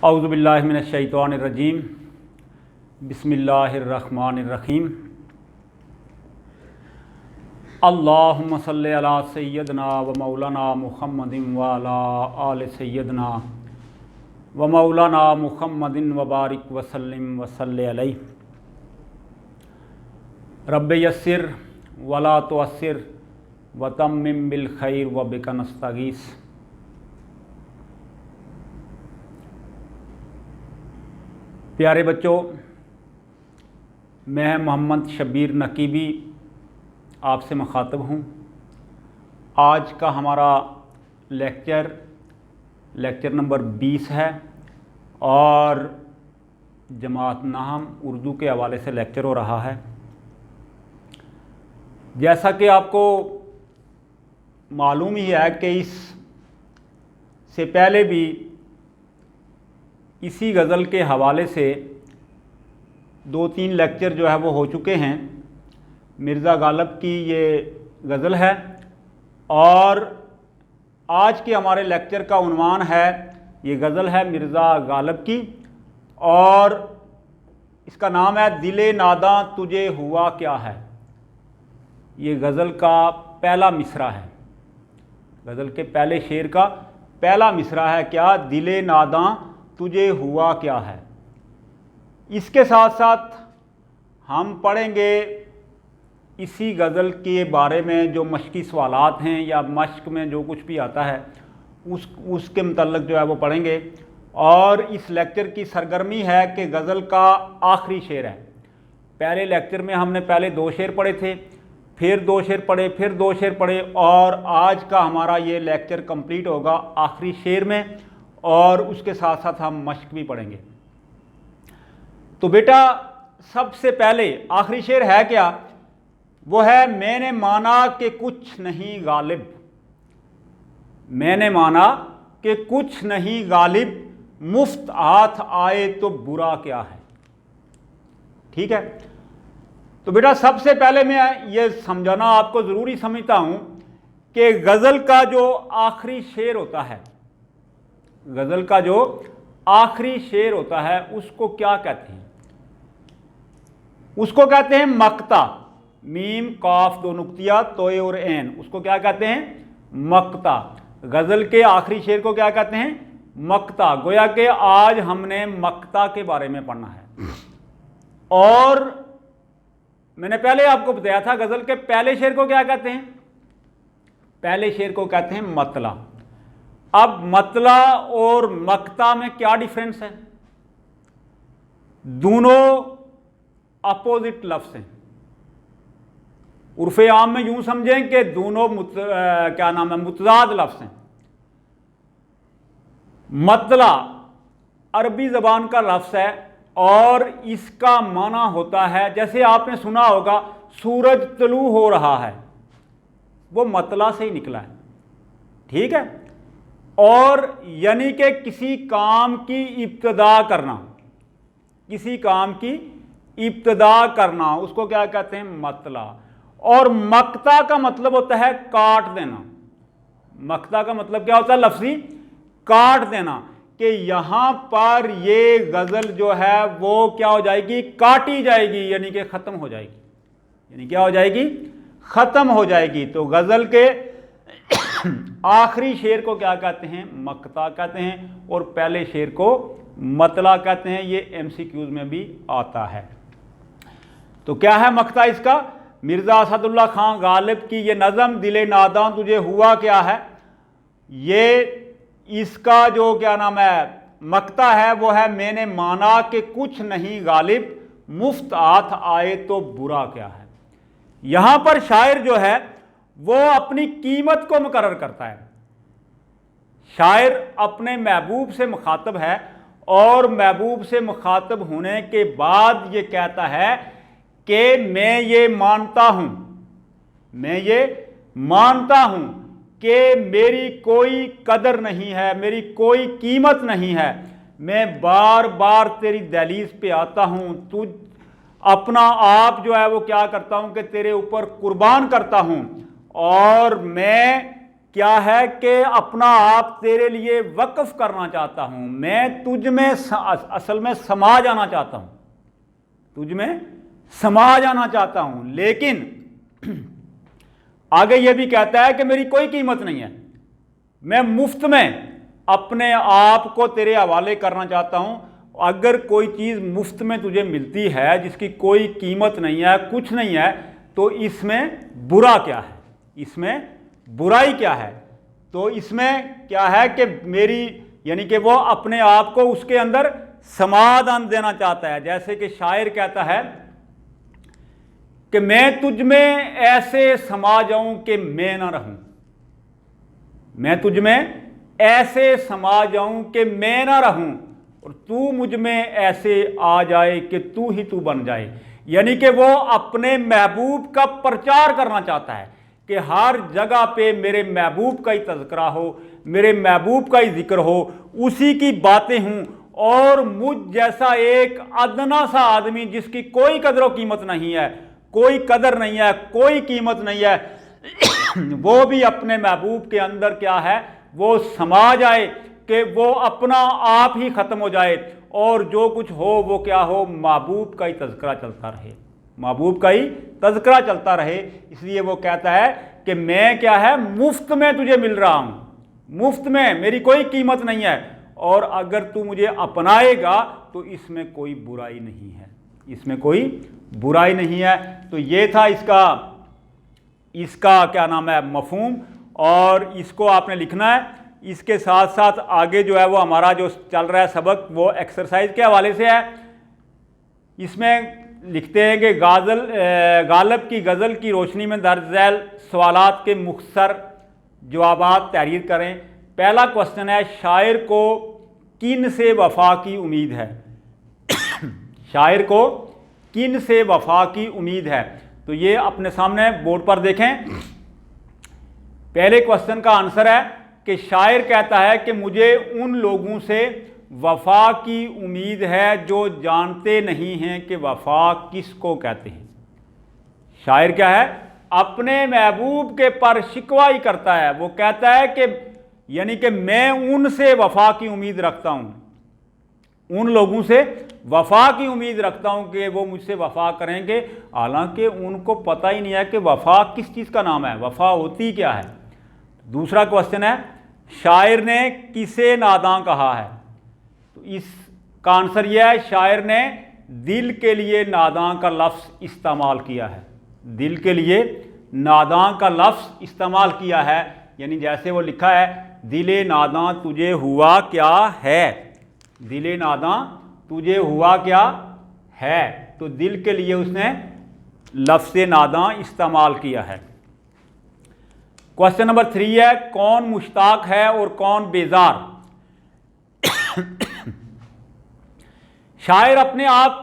औज़ु बिल्लाहि मिनश शैतानिर रजीम बिस्मिल्लाहिर्रहमानिर्रहीम। अल्लाहुम्मा सल्लि अला सय्यदना व मौलाना मुहम्मदिन व अला आलि सय्यदना व मौलाना मुहम्मदिन व बारिक व सल्लिम व सल्लि अलैहि। रब्बि यस्सिर वला तुअस्सिर व तम्मिम बिल खैर व बिका नस्तगीस। प्यारे बच्चों, मैं मोहम्मद शब्बीर नकीबी आपसे मुखातब हूँ। आज का हमारा लेक्चर नंबर 20 है और जमात नाहम उर्दू के हवाले से लेक्चर हो रहा है। जैसा कि आपको मालूम ही है कि इससे पहले भी इसी गज़ल के हवाले से 2-3 लेक्चर जो है वो हो चुके हैं। मिर्ज़ा गालिब की ये गज़ल है और आज के हमारे लेक्चर का उन्वान है, ये गज़ल है मिर्ज़ा गालिब की और इसका नाम है दिले नादां तुझे हुआ क्या है। ये गज़ल का पहला मिसरा है, गज़ल के पहले शेर का पहला मिसरा है क्या, दिले नादां तुझे हुआ क्या है। इसके साथ साथ हम पढ़ेंगे इसी गज़ल के बारे में जो मश्की सवालात हैं या मश्क में जो कुछ भी आता है उसके मुतल्लिक़ जो है वो पढ़ेंगे। और इस लेक्चर की सरगर्मी है कि गज़ल का आखिरी शेर है। पहले लेक्चर में हमने पहले 2 शेर पढ़े थे, फिर 2 शेर पढ़े, फिर 2 शेर पढ़े और आज का हमारा ये लेक्चर कंप्लीट होगा आखिरी शेर में और उसके साथ साथ हम मश्क भी पढ़ेंगे। तो बेटा सबसे पहले आखिरी शेर है क्या, वो है मैंने माना कि कुछ नहीं गालिब। मैंने माना कि कुछ नहीं गालिब, मुफ्त हाथ आए तो बुरा क्या है। ठीक है, तो बेटा सबसे पहले मैं ये समझाना आपको ज़रूरी समझता हूँ कि गज़ल का जो आखिरी शेर होता है, गज़ल का जो आखिरी शेर होता है उसको क्या कहते हैं। उसको कहते हैं मक्ता। मीम काफ 2 नुक्तिया तोए और ऐन, उसको क्या कहते हैं, मक्ता। गज़ल के आखिरी शेर को क्या कहते हैं, मक्ता। गोया कि आज हमने मक्ता के बारे में पढ़ना है। और मैंने पहले आपको बताया था गज़ल के पहले शेर को क्या कहते हैं, पहले शेर को कहते हैं मतला। अब मतला और मक्ता में क्या डिफरेंस है, दोनों अपोजिट लफ्ज़ हैं। उर्फ़े आम में यूं समझें कि दोनों क्या नाम है, मुतज़ाद लफ्ज़ हैं। मतला अरबी ज़बान का लफ्ज़ है और इसका माना होता है, जैसे आपने सुना होगा सूरज तलू हो रहा है, वो मतला से ही निकला है। ठीक है, और यानी कि किसी काम की इब्तिदा करना, किसी काम की इब्तिदा करना, उसको क्या कहते हैं, मतला। और मक्ता का मतलब होता है काट देना। मक्ता का मतलब क्या होता है, लफ्ज़ी काट देना, कि यहां पर ये गज़ल जो है वो क्या हो जाएगी, काटी जाएगी, यानी कि ख़त्म हो जाएगी। यानी क्या हो जाएगी, ख़त्म हो जाएगी। तो गज़ल के आखिरी शेर को क्या कहते हैं, मक्ता कहते हैं और पहले शेर को मतला कहते हैं। ये MCQs में भी आता है। तो क्या है मक्ता इसका, मिर्ज़ा असदुल्ला खां गालिब की ये नज़म दिले नादां तुझे हुआ क्या है, ये इसका जो क्या नाम है मक्ता है वो है मैंने माना कि कुछ नहीं गालिब, मुफ्त हाथ आए तो बुरा क्या है। यहां पर शायर जो है वो अपनी कीमत को मुकर्रर करता है। शायर अपने महबूब से मुखातब है और महबूब से मुखातब होने के बाद ये कहता है कि मैं ये मानता हूं, मैं ये मानता हूं कि मेरी कोई कदर नहीं है, मेरी कोई कीमत नहीं है। मैं बार बार तेरी दहलीज पे आता हूं, तुझ अपना आप जो है वो क्या करता हूं कि तेरे ऊपर कुर्बान करता हूं और मैं क्या है कि अपना आप तेरे लिए वक्फ करना चाहता हूं, मैं तुझ में असल में समा जाना चाहता हूं, तुझ में समा जाना चाहता हूं। लेकिन आगे यह भी कहता है कि मेरी कोई कीमत नहीं है, मैं मुफ्त में अपने आप को तेरे हवाले करना चाहता हूं। अगर कोई चीज़ मुफ्त में तुझे मिलती है जिसकी कोई कीमत नहीं है, कुछ नहीं है, तो इसमें बुरा क्या है, इसमें बुराई क्या है? तो इसमें क्या है कि मेरी यानी कि वो अपने आप को उसके अंदर समाधान देना चाहता है। जैसे कि शायर कहता है कि मैं तुझ में ऐसे समा जाऊं कि मैं ना रहूं, मैं तुझ में ऐसे समा जाऊं कि मैं ना रहूं, और तू मुझ में ऐसे आ जाए कि तू ही तू बन जाए। यानी कि वो अपने महबूब का प्रचार करना चाहता है कि हर जगह पे मेरे महबूब का ही तज़किरा हो, मेरे महबूब का ही जिक्र हो, उसी की बातें हूं, और मुझ जैसा एक अदना सा आदमी जिसकी कोई कदर व कीमत नहीं है, कोई कदर नहीं है, कोई कीमत नहीं है, वो भी अपने महबूब के अंदर क्या है, वो समा जाए कि वो अपना आप ही ख़त्म हो जाए, और जो कुछ हो वो क्या हो, महबूब का ही तज़किरा चलता रहे, महबूब का ही तज़किरा चलता रहे। इसलिए वो कहता है कि मैं क्या है, मुफ्त में तुझे मिल रहा हूँ, मुफ्त में, मेरी कोई कीमत नहीं है, और अगर तू मुझे अपनाएगा तो इसमें कोई बुराई नहीं है, इसमें कोई बुराई नहीं है। तो ये था इसका क्या नाम है, मफ़हूम, और इसको आपने लिखना है। इसके साथ साथ आगे जो है वो हमारा जो चल रहा है सबक, वो एक्सरसाइज के हवाले से है। इसमें लिखते हैं कि गालिब की गज़ल की रोशनी में दर्ज झैल सवालात के मुख्तसर जवाबात तहरीर करें। पहला क्वेश्चन है, शायर को किन से वफा की उम्मीद है? शायर को किन से वफा की उम्मीद है? तो ये अपने सामने बोर्ड पर देखें। पहले क्वेश्चन का आंसर है कि शायर कहता है कि मुझे उन लोगों से वफा की उम्मीद है जो जानते नहीं हैं कि वफा किसको कहते हैं। शायर क्या है, अपने महबूब के पर शिकवा ही करता है। वो कहता है कि यानी कि मैं उनसे वफा की उम्मीद रखता हूँ, उन लोगों से वफा की उम्मीद रखता हूँ कि वो मुझसे वफा करेंगे, हालांकि उनको पता ही नहीं है कि वफा किस चीज़ का नाम है, वफा होती क्या है। दूसरा क्वेश्चन है, शायर ने किसे नादां कहा है? तो इसका आंसर यह है, शायर ने दिल के लिए नादां का लफ्ज़ इस्तेमाल किया है, दिल के लिए नादां का लफ्ज़ इस्तेमाल किया है। यानी जैसे वो लिखा है, दिले नादां तुझे हुआ क्या है, दिले नादां तुझे हुआ क्या है, तो दिल के लिए उसने लफ्ज़ नादां इस्तेमाल किया है। क्वेश्चन नंबर 3 है, कौन मुश्ताक है और कौन बेजार? शायर अपने आप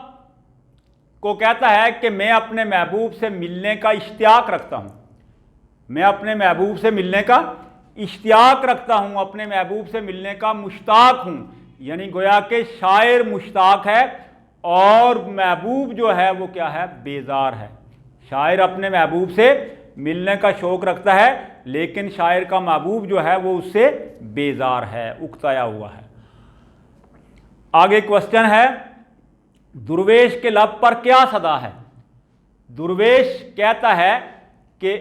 को कहता है कि मैं अपने महबूब से मिलने का इश्तियाक रखता हूँ, मैं अपने महबूब से मिलने का इश्तियाक रखता हूँ, अपने महबूब से मिलने का मुश्ताक हूँ। यानी गोया कि शायर मुश्ताक है और महबूब जो है वो क्या है, बेजार है। शायर अपने महबूब से मिलने का शौक़ रखता है, लेकिन शायर का महबूब जो है वो उससे बेजार है, उकताया हुआ है। आगे क्वेश्चन है, दुर्वेश के लब पर क्या सदा है? दुर्वेश कहता है कि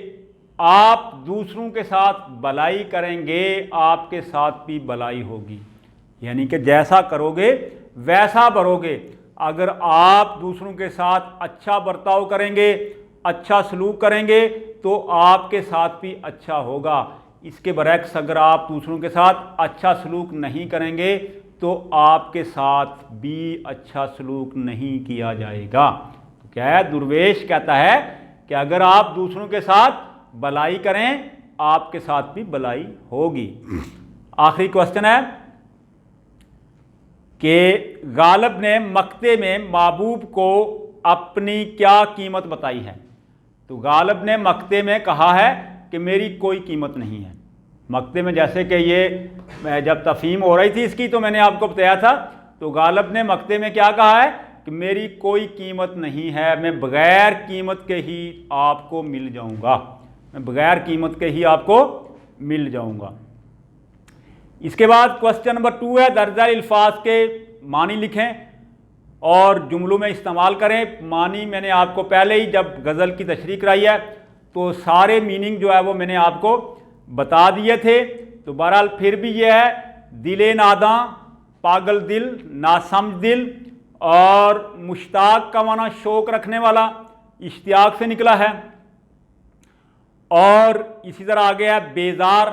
आप दूसरों के साथ भलाई करेंगे, आपके साथ भी भलाई होगी। यानी कि जैसा करोगे वैसा भरोगे। अगर आप दूसरों के साथ अच्छा बर्ताव करेंगे, अच्छा सलूक करेंगे, तो आपके साथ भी अच्छा होगा। इसके बरक्स अगर आप दूसरों के साथ अच्छा सलूक नहीं करेंगे तो आपके साथ भी अच्छा सलूक नहीं किया जाएगा। तो क्या है, दुर्वेश कहता है कि अगर आप दूसरों के साथ भलाई करें, आपके साथ भी भलाई होगी। आखिरी क्वेश्चन है कि गालिब ने मक्ते में महबूब को अपनी क्या कीमत बताई है? तो गालिब ने मक्ते में कहा है कि मेरी कोई कीमत नहीं है। मक्ते में जैसे कि ये जब तफहीम हो रही थी इसकी, तो मैंने आपको बताया था, तो गालिब ने मक्ते में क्या कहा है कि मेरी कोई कीमत नहीं है, मैं बग़ैर कीमत के ही आपको मिल जाऊंगा, मैं बग़ैर कीमत के ही आपको मिल जाऊंगा। इसके बाद क्वेश्चन नंबर 2 है, दर्जा अल्फाज के मानी लिखें और जुमलों में इस्तेमाल करें। मानी मैंने आपको पहले ही जब गज़ल की तशरीह कराई है तो सारे मीनिंग जो है वो मैंने आपको बता दिए थे। तो बहरहाल फिर भी ये है, दिले नादा, पागल दिल, नासमझ दिल, और मुश्ताक का माना शौक रखने वाला, इश्तियाक से निकला है। और इसी तरह आगे है बेजार,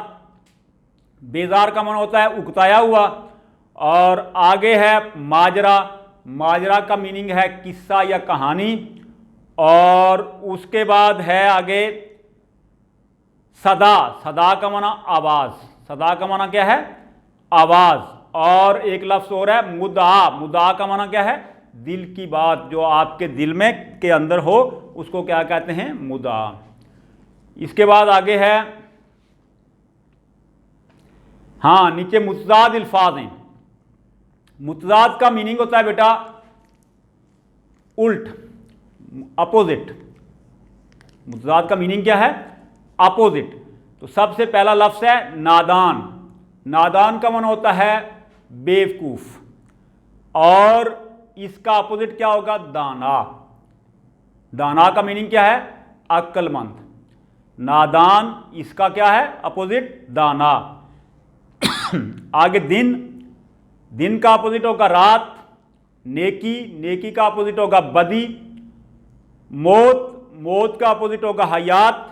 बेजार का माना होता है उकताया हुआ। और आगे है माजरा, माजरा का मीनिंग है किस्सा या कहानी। और उसके बाद है आगे सदा, सदा का माना आवाज़, सदा का माना क्या है, आवाज़। और एक लफ्ज़ और है मुद्दा, मुद्दा का माना क्या है, दिल की बात जो आपके दिल में के अंदर हो उसको क्या कहते हैं, मुद्दा। इसके बाद आगे है, हाँ नीचे मुतज़ाद अल्फाज हैं। मुतज़ाद का मीनिंग होता है बेटा उल्ट, अपोजिट। मुतज़ाद का मीनिंग क्या है, अपोजिट। तो सबसे पहला लफ्ज़ है नादान, नादान का माना होता है बेवकूफ़, और इसका अपोजिट क्या होगा, दाना। दाना का मीनिंग क्या है, अक्लमंद। नादान इसका क्या है, अपोजिट दाना। आगे दिन, दिन का अपोजिट होगा रात। नेकी, नेकी का अपोजिट होगा बदी। मौत, मौत का अपोजिट होगा हयात।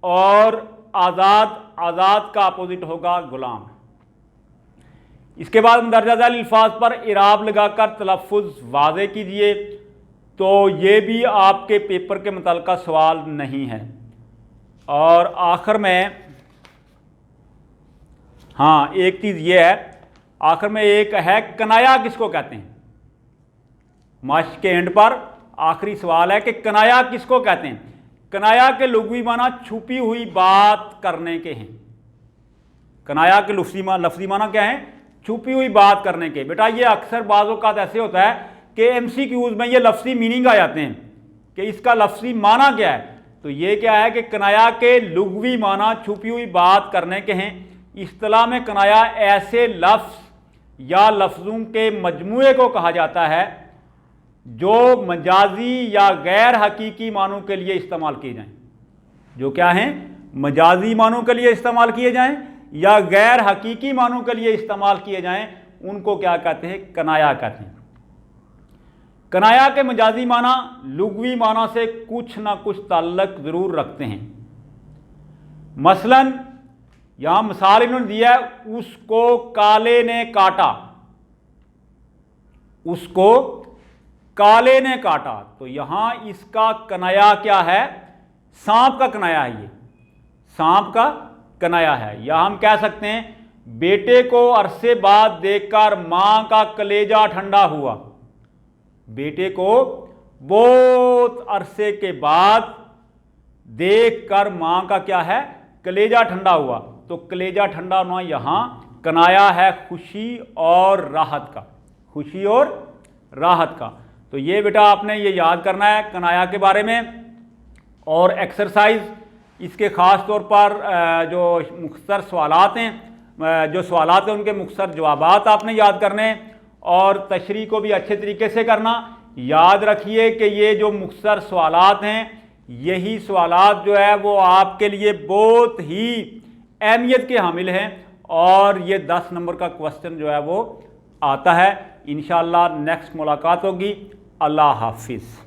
और आज़ाद, आज़ाद का अपोजिट होगा गुलाम। इसके बाद मंदरजा झैल अल्फाज पर इराब लगाकर तलफ़ुज़ वाज़े कीजिए। तो ये भी आपके पेपर के मुताल्लिक़ सवाल नहीं है। और आखिर में हाँ एक चीज़ ये है, आखिर में एक है कनाया किसको कहते हैं। माश के एंड पर आखिरी सवाल है कि कनाया किसको कहते हैं। कनाया के लुग़वी माना छुपी हुई बात करने के हैं। कनाया के लफ्ज़ी माना क्या है, छुपी हुई बात करने के। बेटा ये अक्सर बाज़ औक़ात ऐसे होता है कि MCQs में ये लफ्ज़ी मीनिंग आ जाते हैं कि इसका लफ्ज़ी माना क्या है। तो ये क्या है कि कनाया के लुग़वी माना छुपी हुई बात करने के हैं। इस्तिलाह में कनाया ऐसे लफ्ज़ या लफ्ज़ों के मजमूए को कहा जाता है जो मजाजी या गैर हकीकी मानों के लिए इस्तेमाल किए जाएं। जो क्या हैं, मजाजी मानों के लिए इस्तेमाल किए जाएं या गैर हकीकी मानों के लिए इस्तेमाल किए जाएं, उनको क्या कहते हैं, कनाया कहते हैं। कनाया के मजाजी माना लुग़वी माना से कुछ ना कुछ ताल्लुक़ ज़रूर रखते हैं। मसलन यहां मिसाल इन्होंने दिया है, उसको काले ने काटा, उसको काले ने काटा। तो यहां इसका कनाया क्या है, सांप का कनाया है। ये सांप का कनाया है। या हम कह सकते हैं बेटे को अरसे बाद देखकर मां का कलेजा ठंडा हुआ। बेटे को बहुत अरसे के बाद देखकर मां का क्या है, कलेजा ठंडा हुआ। तो कलेजा ठंडा होना यहां कनाया है खुशी और राहत का, खुशी और राहत का। तो ये बेटा आपने ये याद करना है कनाया के बारे में। और एक्सरसाइज इसके ख़ास तौर पर जो मुख्तसर सवालात हैं, जो सवालात हैं उनके मुख्तसर जवाबात आपने याद करने हैं। और तशरीह को भी अच्छे तरीके से करना। याद रखिए कि ये जो मुख्तसर सवालात हैं, यही सवालात जो है वो आपके लिए बहुत ही अहमियत के हामिल हैं। और ये 10 नंबर का क्वेश्चन जो है वो आता है। इंशाअल्लाह नेक्स्ट मुलाकात होगी। अल्लाह हाफिज़।